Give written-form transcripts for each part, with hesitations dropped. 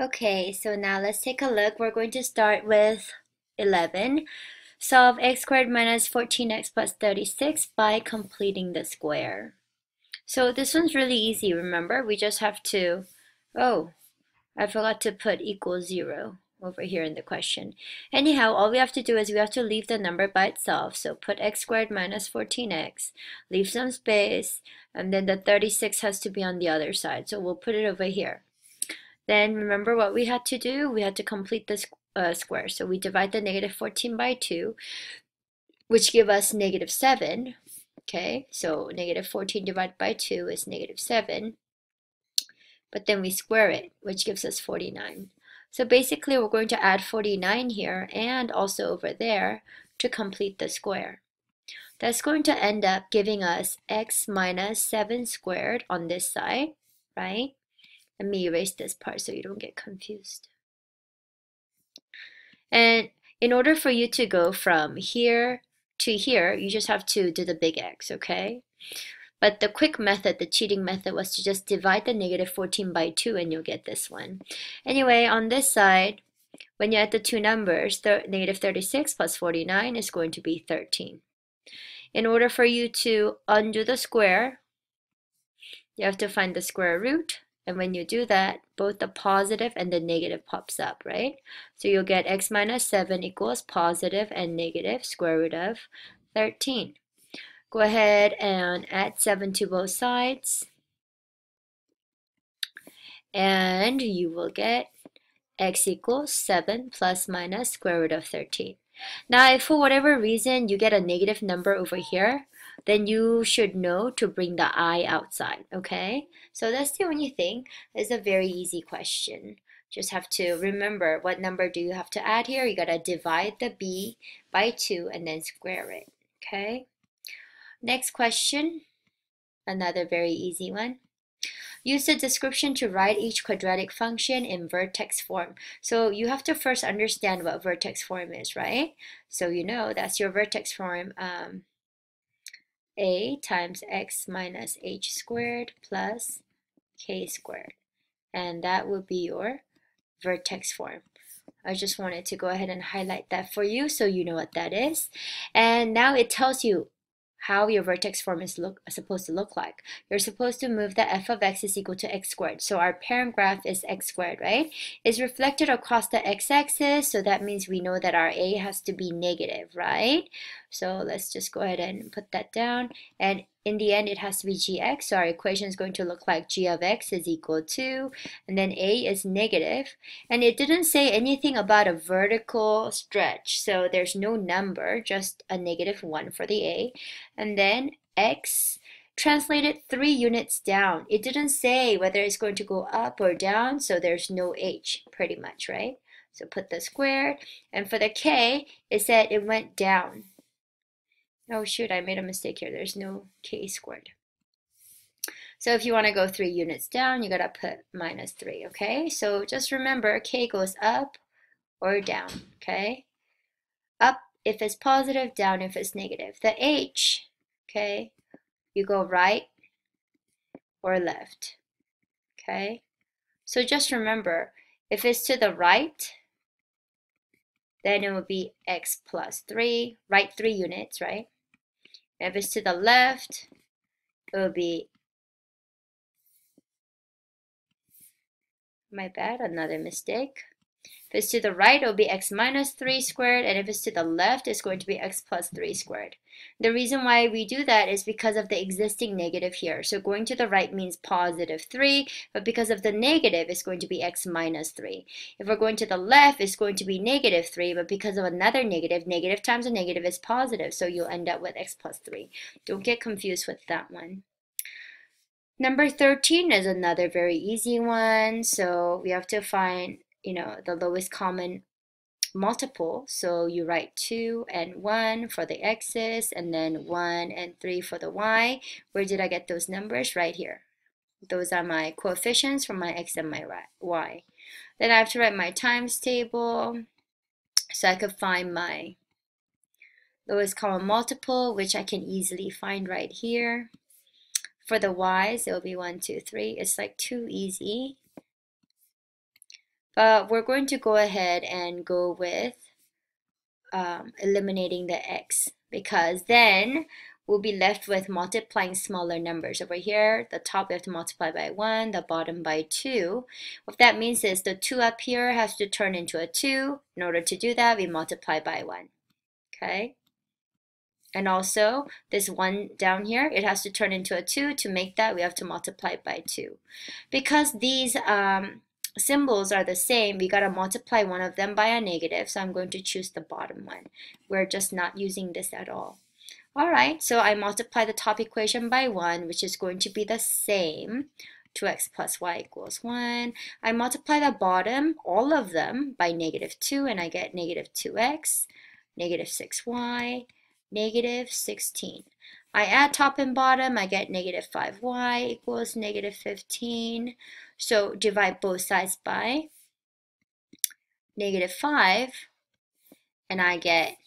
Okay, so now let's take a look. We're going to start with 11. Solve x squared minus 14x plus 36 by completing the square. So this one's really easy, remember? We just have to, oh, I forgot to put equals 0 over here in the question. Anyhow, all we have to do is we have to leave the number by itself. So put x squared minus 14x, leave some space, and then the 36 has to be on the other side. So we'll put it over here. Then remember what we had to do? We had to complete this square. So we divide the negative 14 by 2, which give us negative 7. Okay, so negative 14 divided by 2 is negative 7. But then we square it, which gives us 49. So basically we're going to add 49 here and also over there to complete the square. That's going to end up giving us x minus 7 squared on this side, right? Let me erase this part so you don't get confused. And in order for you to go from here to here, you just have to do the big X, okay? But the quick method, the cheating method, was to just divide the negative 14 by 2 and you'll get this one. Anyway, on this side, when you add the two numbers, negative 36 plus 49 is going to be 13. In order for you to undo the square, you have to find the square root. And when you do that, both the positive and the negative pops up, right? So you'll get x minus 7 equals positive and negative square root of 13. Go ahead and add 7 to both sides. And you will get x equals 7 plus minus square root of 13. Now, if for whatever reason you get a negative number over here, then you should know to bring the I outside, okay? So that's the only thing. It's a very easy question. Just have to remember what number do you have to add here. You gotta divide the b by 2 and then square it, okay? Next question, another very easy one. Use the description to write each quadratic function in vertex form. So you have to first understand what vertex form is, right? So you know that's your vertex form. A times x minus h squared plus k squared. And that would be your vertex form. I just wanted to go ahead and highlight that for you so you know what that is. And now it tells you how your vertex form is supposed to look like. You're supposed to move that f of x is equal to x squared. So our parent graph is x squared, right? It's reflected across the x-axis, so that means we know that our a has to be negative, right? So let's just go ahead and put that down. And in the end, it has to be gx, so our equation is going to look like g of x is equal to, and then a is negative. And it didn't say anything about a vertical stretch, so there's no number, just a negative 1 for the a. And then x translated 3 units down. It didn't say whether it's going to go up or down, so there's no h, pretty much, right? So put the squared, and for the k, it said it went down. Oh shoot, I made a mistake here. There's no k squared. So if you want to go 3 units down, you gotta put minus 3, okay? So just remember, k goes up or down, okay? Up if it's positive, down if it's negative. The h, okay, you go right or left, okay? So just remember, if it's to the right, then it will be x plus 3, right 3 units, right? If it's to the left, it will be, my bad, another mistake. If it's to the right, it will be x minus 3 squared, and if it's to the left, it's going to be x plus 3 squared. The reason why we do that is because of the existing negative here. So going to the right means positive 3, but because of the negative, it's going to be x minus 3. If we're going to the left, it's going to be negative 3, but because of another negative, negative times a negative is positive, so you'll end up with x plus 3. Don't get confused with that one. Number 13 is another very easy one. So we have to find, the lowest common multiple. So you write 2 and 1 for the x's, and then 1 and 3 for the y. Where did I get those numbers? Right here. Those are my coefficients for my x and my y. Then I have to write my times table so I could find my lowest common multiple, which I can easily find right here. For the y's, it will be 1, 2, 3. It's like too easy. But we're going to go ahead and go with eliminating the x, because then we'll be left with multiplying smaller numbers. Over here, the top we have to multiply by 1, the bottom by 2. What that means is the 2 up here has to turn into a 2. In order to do that, we multiply by 1. Okay? And also, this 1 down here, it has to turn into a 2. To make that, we have to multiply by 2. Because these symbols are the same, we got to multiply one of them by a negative, so I'm going to choose the bottom one. We're just not using this at all. Alright, so I multiply the top equation by 1, which is going to be the same. 2x plus y equals 1. I multiply the bottom, all of them, by negative 2, and I get negative 2x, negative 6y, negative 16. I add top and bottom, I get negative 5y equals negative 15. So divide both sides by negative 5, and I get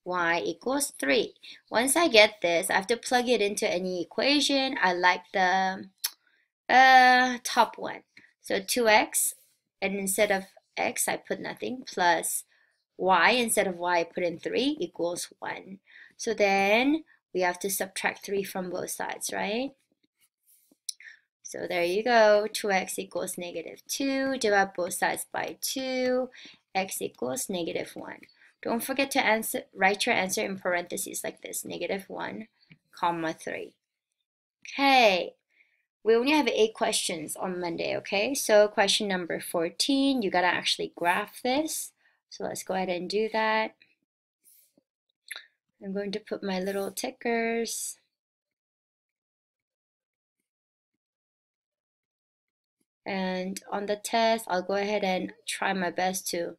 y equals 3. Once I get this, I have to plug it into any equation. I like the top one. So 2x, and instead of x, I put nothing, plus y, instead of y, I put in 3, equals 1. So then we have to subtract 3 from both sides, right? So there you go, 2x equals negative 2, divide both sides by 2, x equals negative 1. Don't forget to write your answer in parentheses like this, negative 1, comma 3. Okay, we only have 8 questions on Monday, okay? So question number 14, you gotta actually graph this. So let's go ahead and do that. I'm going to put my little tickers. And on the test, I'll go ahead and try my best to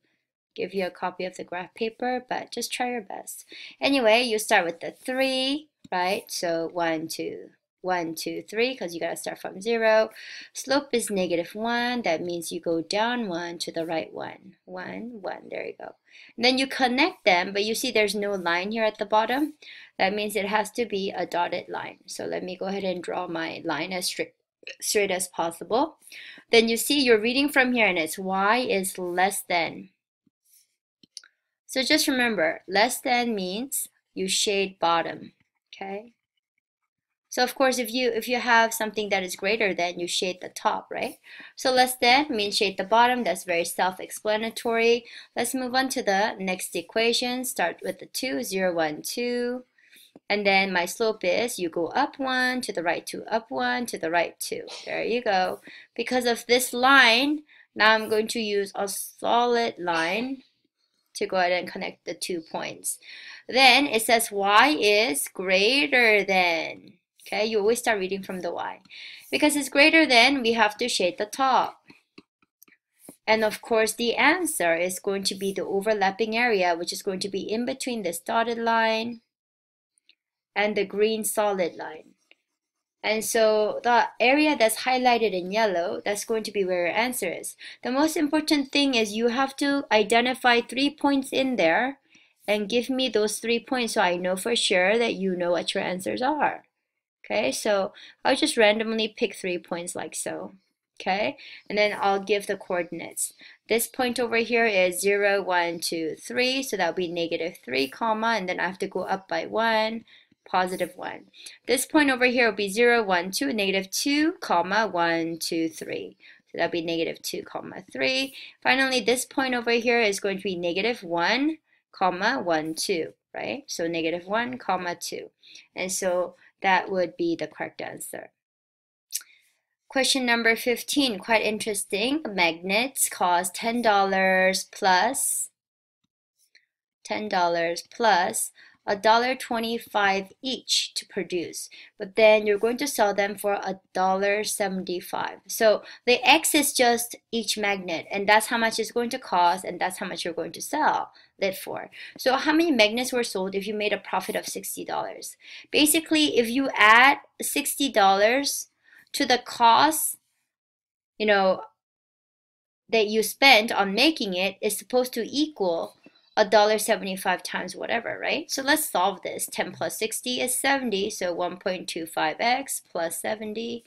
give you a copy of the graph paper, but just try your best. Anyway, you start with the 3, right? So 1, 2, 1, 2, 3, because you got to start from 0. Slope is negative 1. That means you go down 1 to the right 1. 1, 1. There you go. And then you connect them, but you see there's no line here at the bottom. That means it has to be a dotted line. So let me go ahead and draw my line as straight as possible. Then you see you're reading from here, and it's y is less than. So just remember, less than means you shade bottom, okay? So of course, if you have something that is greater than, you shade the top, right? So less than means shade the bottom. That's very self-explanatory. Let's move on to the next equation. Start with the 2, 0, 1, 2. And then my slope is you go up 1, to the right 2, up 1, to the right 2. There you go. Because of this line, now I'm going to use a solid line to go ahead and connect the 2 points. Then it says y is greater than. Okay, you always start reading from the y. Because it's greater than, we have to shade the top. And of course, the answer is going to be the overlapping area, which is going to be in between this dotted line and the green solid line. And so the area that's highlighted in yellow, that's going to be where your answer is. The most important thing is you have to identify 3 points in there and give me those 3 points so I know for sure that you know what your answers are. Okay, so I'll just randomly pick 3 points like so. Okay, and then I'll give the coordinates. This point over here is 0, 1, 2, 3, so that'll be negative 3, comma, and then I have to go up by 1, positive 1. This point over here will be 0, 1, 2, negative 2, comma, 1, 2, 3. So that'll be negative 2, comma, 3. Finally, this point over here is going to be negative 1, comma, 1, 2, right? So negative 1, comma, 2. And so that would be the correct answer. Question number 15, quite interesting. Magnets cost $10 plus $1.25 each to produce, but then you're going to sell them for $1.75. So the X is just each magnet, and that's how much it's going to cost, and that's how much you're going to sell it for. So how many magnets were sold if you made a profit of $60? Basically, if you add $60 to the cost, that you spent on making it, is supposed to equal $1.75 times whatever, right? So let's solve this. 10 plus 60 is 70, so 1.25x plus 70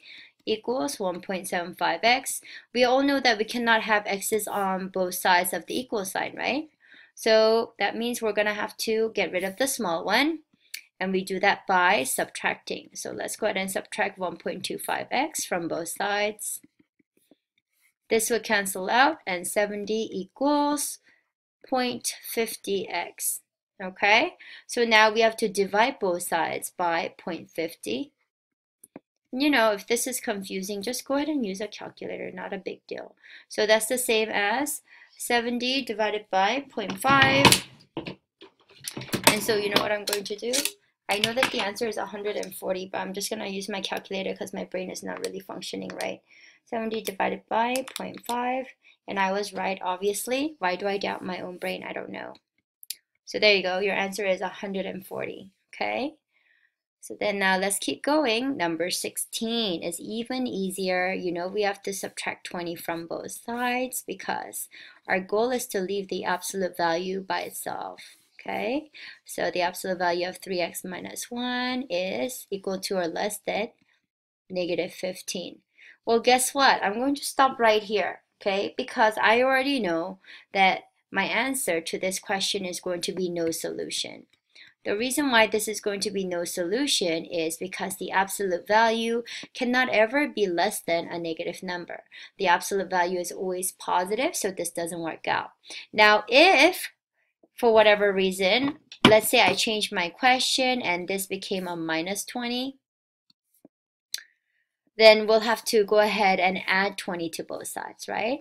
equals 1.75x. We all know that we cannot have x's on both sides of the equal sign, right? So that means we're going to have to get rid of the small one, and we do that by subtracting. So let's go ahead and subtract 1.25x from both sides. This would cancel out, and 70 equals 0.50x. Okay, so now we have to divide both sides by 0.50. You know, if this is confusing, just go ahead and use a calculator, not a big deal. So that's the same as 70 divided by 0.5. And so you know what I'm going to do? I know that the answer is 140, but I'm just going to use my calculator because my brain is not really functioning right. 70 divided by 0.5, and I was right, obviously. Why do I doubt my own brain? I don't know. So there you go. Your answer is 140, okay? So then now let's keep going. Number 16 is even easier. You know we have to subtract 20 from both sides because our goal is to leave the absolute value by itself. Okay, so the absolute value of 3x minus 1 is equal to or less than negative 15. Well, guess what? I'm going to stop right here, okay? Because I already know that my answer to this question is going to be no solution. The reason why this is going to be no solution is because the absolute value cannot ever be less than a negative number. The absolute value is always positive, so this doesn't work out. Now, if for whatever reason, let's say I changed my question and this became a minus 20, then we'll have to go ahead and add 20 to both sides, right?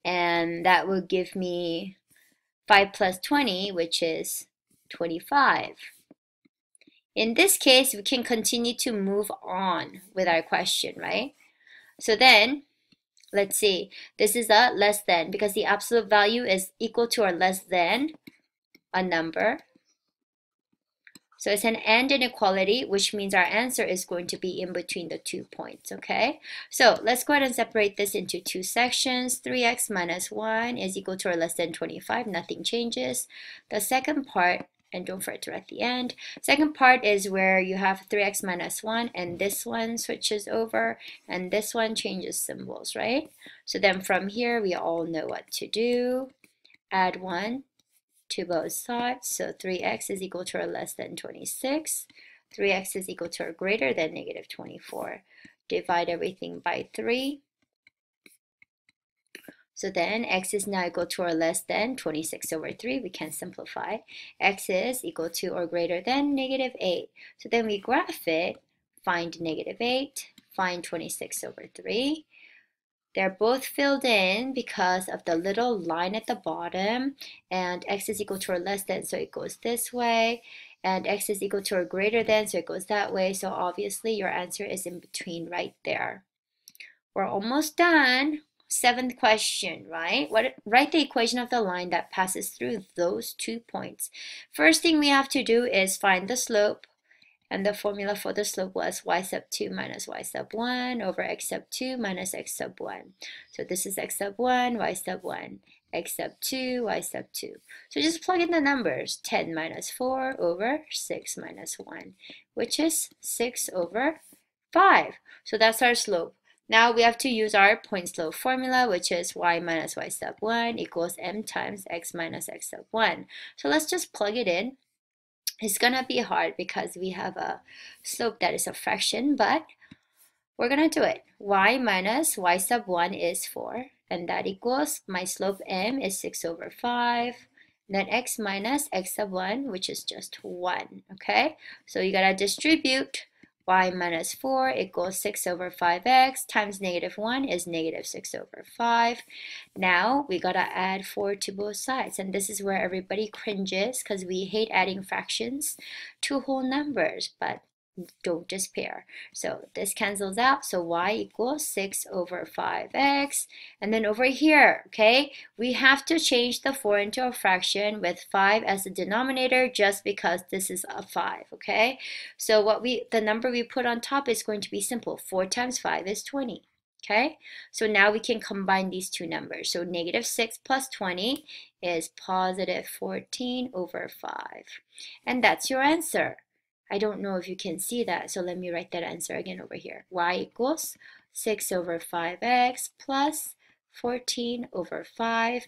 And that will give me 5 plus 20, which is 25. In this case, we can continue to move on with our question, right? So then, let's see, this is a less than because the absolute value is equal to or less than a number. So it's an and inequality, which means our answer is going to be in between the 2 points, okay? So let's go ahead and separate this into two sections. 3x minus 1 is equal to or less than 25. Nothing changes. The second part, and don't forget to write the end. Second part is where you have 3x minus 1, and this one switches over, and this one changes symbols, right? So then from here, we all know what to do. Add 1 to both sides. So 3x is equal to or less than 26. 3x is equal to or greater than negative 24. Divide everything by 3. So then x is now equal to or less than 26 over 3. We can simplify. X is equal to or greater than negative 8. So then we graph it, find negative 8, find 26 over 3. They're both filled in because of the little line at the bottom, and x is equal to or less than, so it goes this way, and x is equal to or greater than, so it goes that way. So obviously your answer is in between right there. We're almost done. Seventh question, right? Write the equation of the line that passes through those 2 points. First thing we have to do is find the slope. And the formula for the slope was y sub 2 minus y sub 1 over x sub 2 minus x sub 1. So this is x sub 1, y sub 1, x sub 2, y sub 2. So just plug in the numbers. 10 minus 4 over 6 minus 1, which is 6 over 5. So that's our slope. Now we have to use our point slope formula, which is y minus y sub 1 equals m times x minus x sub 1. So let's just plug it in. It's gonna be hard because we have a slope that is a fraction, but we're gonna do it. Y minus y sub 1 is 4, and that equals my slope m is 6 over 5. Then x minus x sub 1, which is just 1, okay? So you gotta distribute. Y minus 4 equals 6 over 5x times negative 1 is negative 6 over 5. Now we gotta add 4 to both sides, and this is where everybody cringes because we hate adding fractions to whole numbers, but don't despair. So this cancels out, so y equals 6 over 5x. And then over here, okay, we have to change the 4 into a fraction with 5 as the denominator just because this is a 5, okay? So the number we put on top is going to be simple. 4 times 5 is 20. Okay, so now we can combine these two numbers. So negative 6 plus 20 is positive 14 over 5. And that's your answer. I don't know if you can see that, so let me write that answer again over here. Y equals 6 over 5x plus 14 over 5.